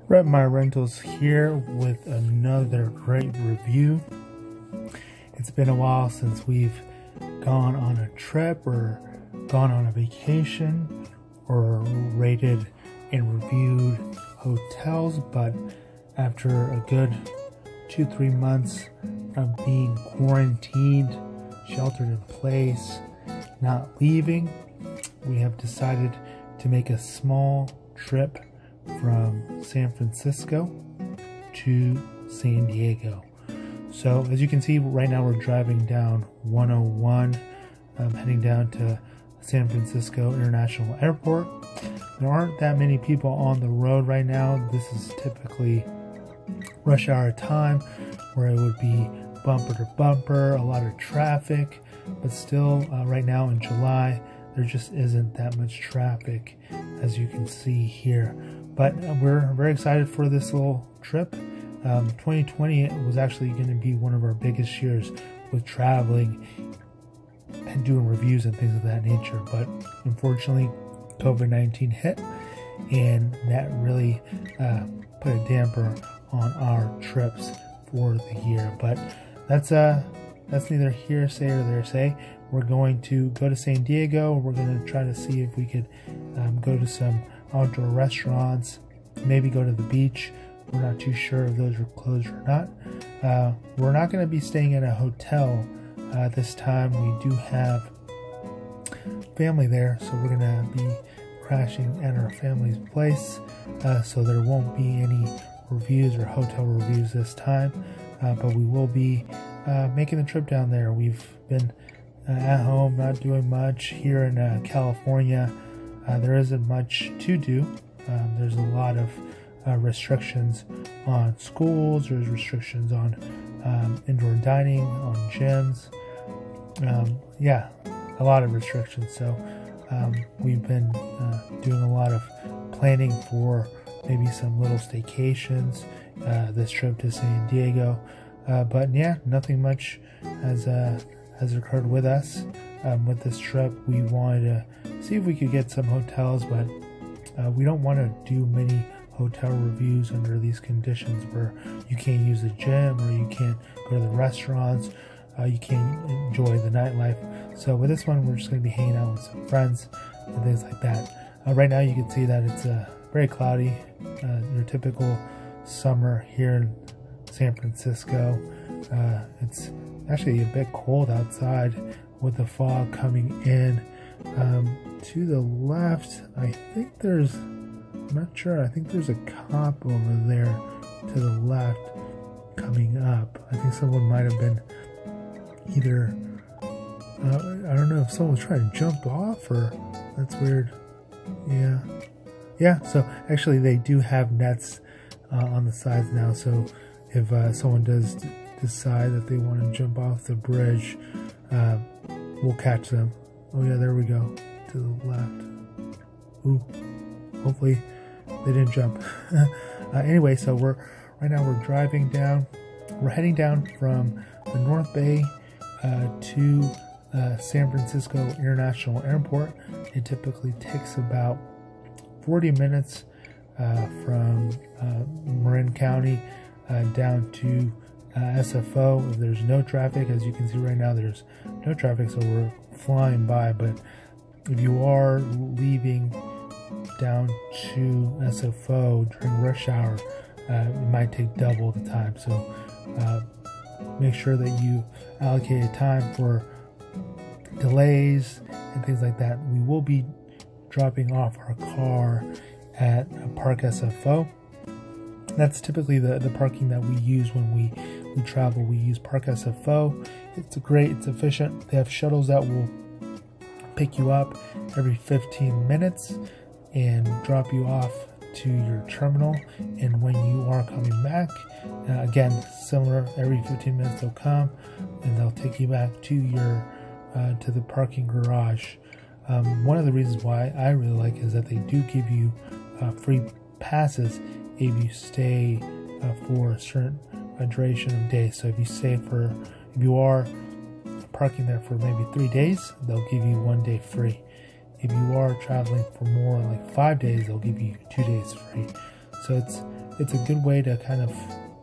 Rep My Rentals here with another great review. It's been a while since we've gone on a trip or gone on a vacation or rated and reviewed hotels, but after a good 2-3 months of being quarantined, sheltered in place, not leaving, we have decided to make a small trip from San Francisco to San Diego. So as you can see right now, we're driving down 101, heading down to San Francisco International Airport. There aren't that many people on the road right now. This is typically rush hour time where it would be bumper to bumper, a lot of traffic, but still right now in July there just isn't that much traffic, as you can see here. But we're very excited for this little trip. 2020 was actually going to be one of our biggest years with traveling and doing reviews and things of that nature, but unfortunately COVID-19 hit, and that really put a damper on our trips for the year. But that's neither hearsay or there say. We're going to go to San Diego. We're going to try to see if we could go to some outdoor restaurants, maybe go to the beach. We're not too sure if those are closed or not. We're not going to be staying in a hotel this time. We do have family there, so we're going to be crashing at our family's place, so there won't be any reviews or hotel reviews this time, but we will be making the trip down there. We've been at home, not doing much here in California. There isn't much to do. There's a lot of restrictions on schools. There's restrictions on indoor dining, on gyms. Yeah, a lot of restrictions. So we've been doing a lot of planning for maybe some little staycations, this trip to San Diego. But yeah, nothing much has occurred with us. With this trip, we wanted to see if we could get some hotels, but we don't want to do many hotel reviews under these conditions where you can't use the gym or you can't go to the restaurants, you can't enjoy the nightlife. So with this one, we're just going to be hanging out with some friends and things like that. Right now you can see that it's very cloudy, your typical summer here in San Francisco. It's actually a bit cold outside with the fog coming in. To the left, I think there's, I'm not sure, I think there's a cop over there to the left coming up. I think someone might have been either, I don't know if someone was trying to jump off, or that's weird. Yeah, so actually they do have nets on the sides now, so if someone does decide that they want to jump off the bridge, we'll catch them. Oh yeah, there we go, to the left. Ooh, hopefully they didn't jump. Anyway, so right now we're driving down. We're heading down from the North Bay to San Francisco International Airport. It typically takes about 40 minutes from Marin County down to SFO. If there's no traffic, as you can see right now, there's no traffic, so we're flying by. But if you are leaving down to SFO during rush hour, it might take double the time. So make sure that you allocate time for delays and things like that. We will be dropping off our car at Park SFO. That's typically the parking that we use when we travel. We use Park SFO. It's great, it's efficient. They have shuttles that will pick you up every 15 minutes and drop you off to your terminal. And when you are coming back, again, similar, every 15 minutes they'll come and they'll take you back to your to the parking garage. One of the reasons why I really like it is that they do give you free passes if you stay for a certain duration of days. So if you are parking there for maybe 3 days, they'll give you 1 day free. if you are traveling for more like 5 days, they'll give you 2 days free. So it's a good way to kind of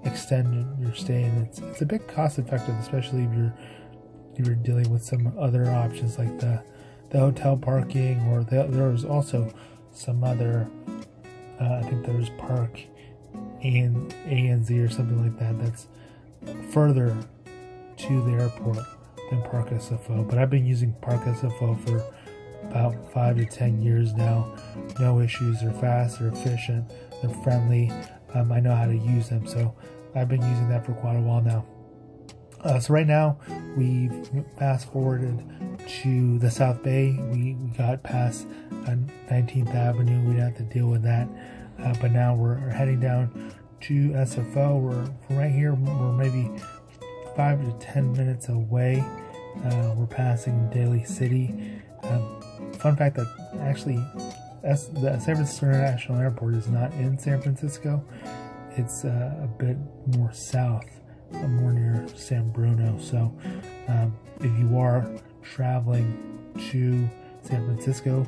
extend your stay, and it's a bit cost effective, especially if you're dealing with some other options like the hotel parking, or there's also some other I think there's Park ANZ or something like that that's further to the airport than Park SFO. But I've been using Park SFO for about 5 to 10 years now. No issues. They're fast, they're efficient, they're friendly. I know how to use them, so I've been using that for quite a while now. So right now we've fast forwarded to the South Bay. We got past 19th Avenue. We didn't have to deal with that, but now we're heading down to SFO. We're right here. We're maybe 5 to 10 minutes away. We're passing Daly City. Fun fact that actually the San Francisco International Airport is not in San Francisco. It's a bit more south, more near San Bruno. So if you are traveling to San Francisco,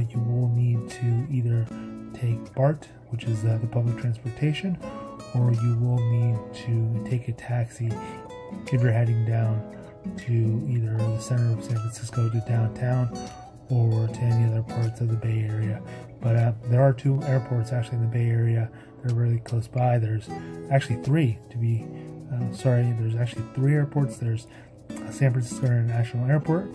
you will need to either take BART, which is the public transportation, or you will need to take a taxi if you're heading down to either the center of San Francisco to downtown, or to any other parts of the Bay Area. But there are 2 airports actually in the Bay Area that are really close by. There's actually 3 to be there's actually 3 airports. There's San Francisco International Airport,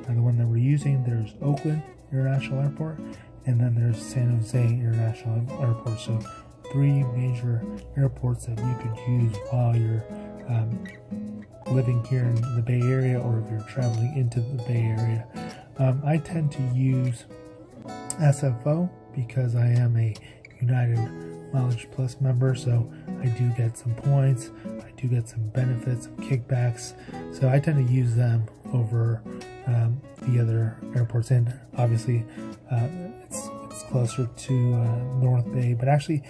the one that we're using. There's Oakland International Airport, and then there's San Jose International Airport. So 3 major airports that you could use while you're living here in the Bay Area, or if you're traveling into the Bay Area. I tend to use SFO because I am a United Mileage Plus member, so I do get some points, I do get some benefits, some kickbacks, so I tend to use them over the other airports. And obviously it's closer to North Bay, but actually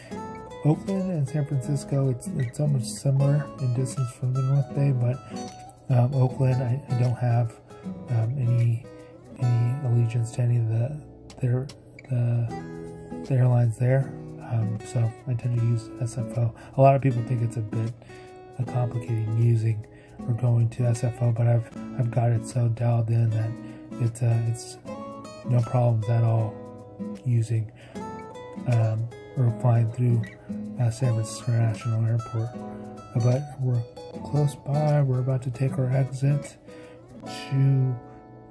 Oakland and San Francisco, it's almost similar in distance from the North Bay, but Oakland, I don't have any allegiance to any of the airlines there, so I tend to use SFO. A lot of people think it's a bit complicated using or going to SFO, but I've got it so dialed in that it's no problems at all using or flying through San Francisco International Airport. But we're close by. We're about to take our exit to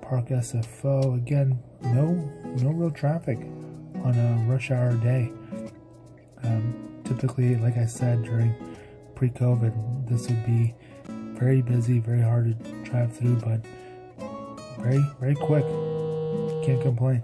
Park SFO. Again, no real traffic on a rush hour day. Typically, like I said, during pre-COVID, this would be very busy, very hard to drive through, but very quick. Can't complain.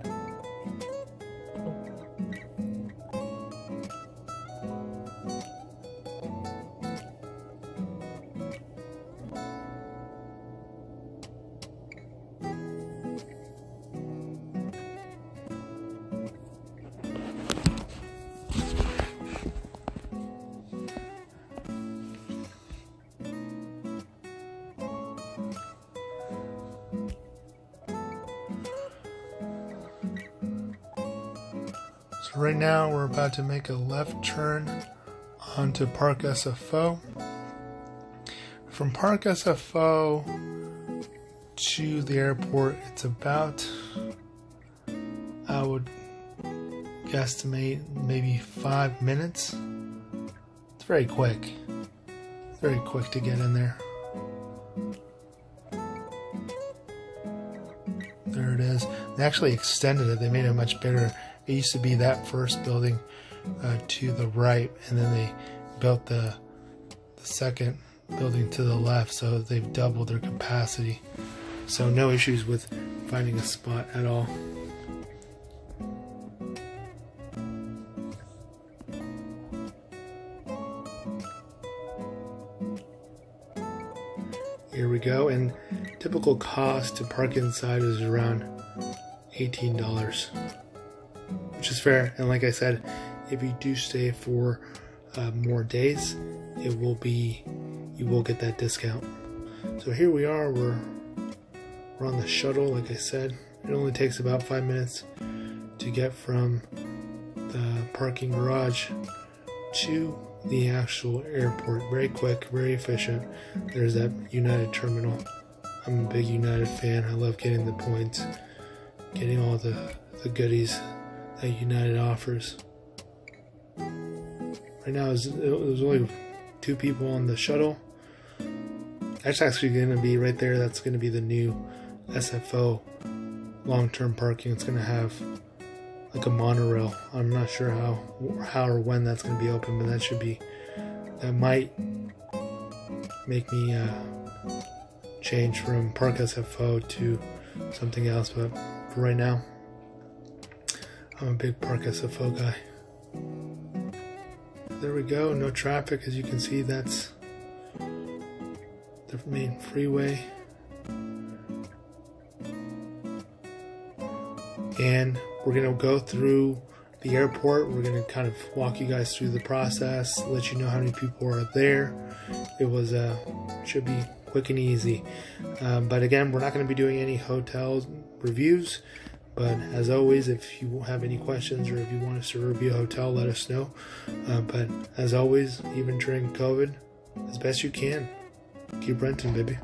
So right now we're about to make a left turn onto Park SFO. From Park SFO to the airport, it's about, I would guesstimate, maybe 5 minutes. It's very quick. It's very quick to get in there. There it is. They actually extended it. They made it much bigger. It used to be that first building to the right, and then they built the second building to the left, so they've doubled their capacity. So no issues with finding a spot at all. Here we go, and typical cost to park inside is around $18, which is fair. And like I said, if you do stay for more days, you will get that discount. So here we are, we're on the shuttle, like I said, It only takes about 5 minutes to get from the parking garage to the actual airport. Very quick, very efficient. There's that United terminal. I'm a big United fan. I love getting the points, getting all the goodies that United offers. Right now, there's only 2 people on the shuttle. That's actually going to be right there. That's going to be the new SFO long-term parking. It's going to have like a monorail. I'm not sure how or when that's going to be open, but that might make me change from Park SFO to something else. But for right now, I'm a big Park SFO guy. There we go, no traffic. As you can see, that's the main freeway. And we're going to go through the airport. We're going to kind of walk you guys through the process, let you know how many people are there. It was should be quick and easy. But again, we're not going to be doing any hotel reviews. But as always, if you have any questions or if you want us to review a hotel, let us know. But as always, even during COVID, as best you can, keep renting, baby.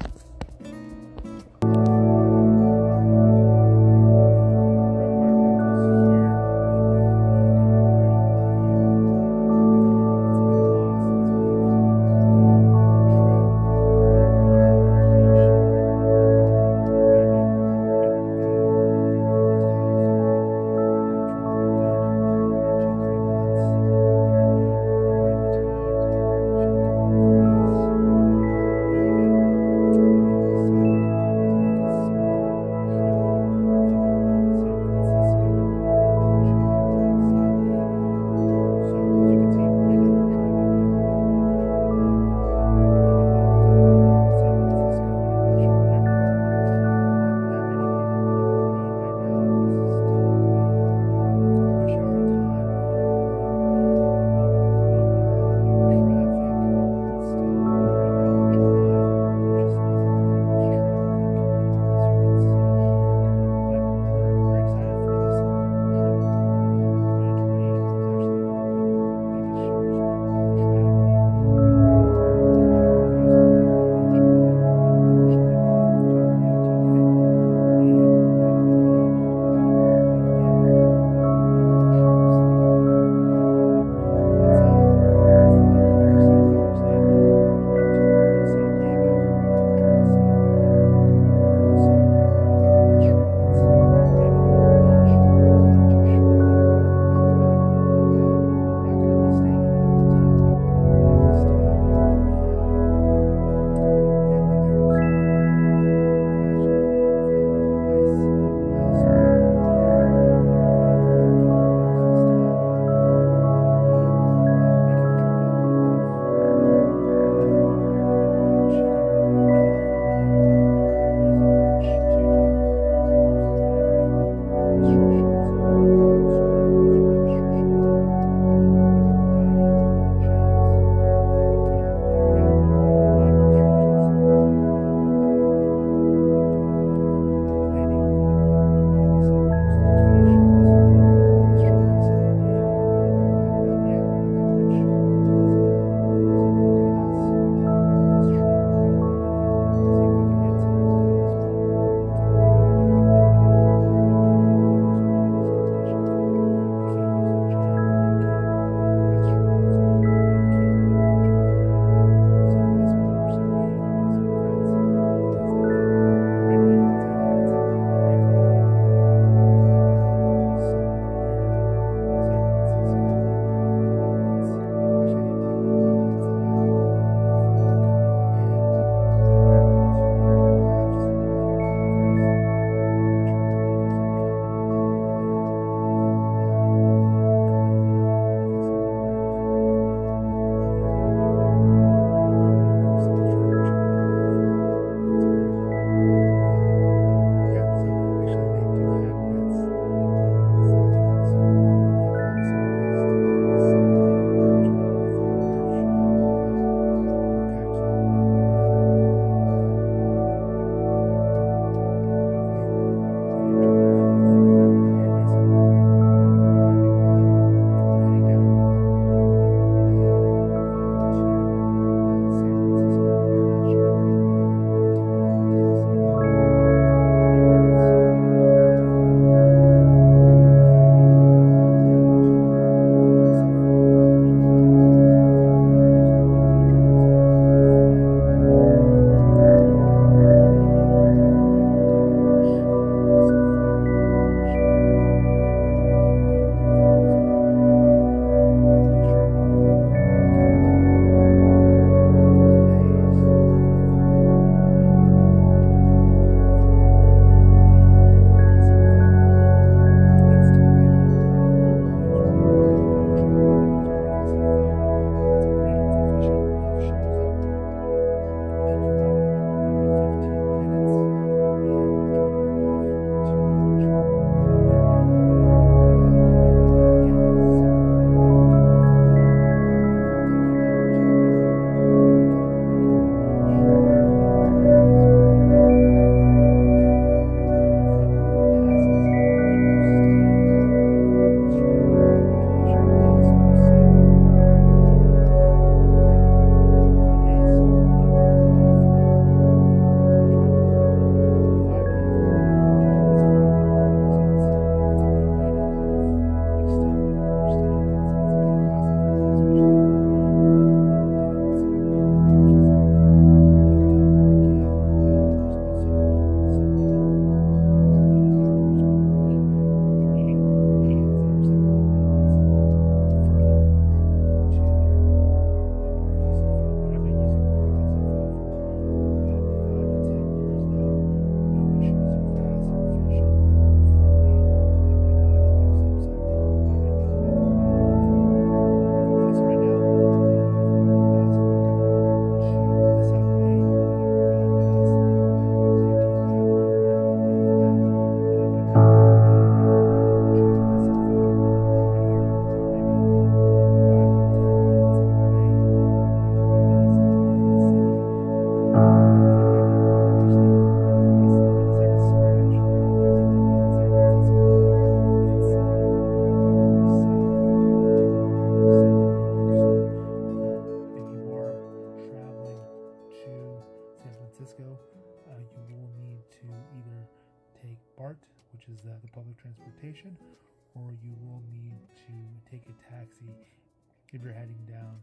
especially if you're heading down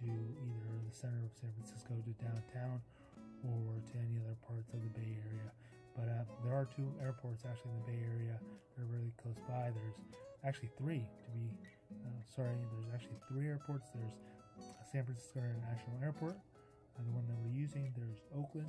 to either the center of San Francisco to downtown or to any other parts of the Bay Area. But there are 2 airports actually in the Bay Area that are really close by. There's actually 3 to be there's actually 3 airports. There's San Francisco International Airport, the one that we're using. There's Oakland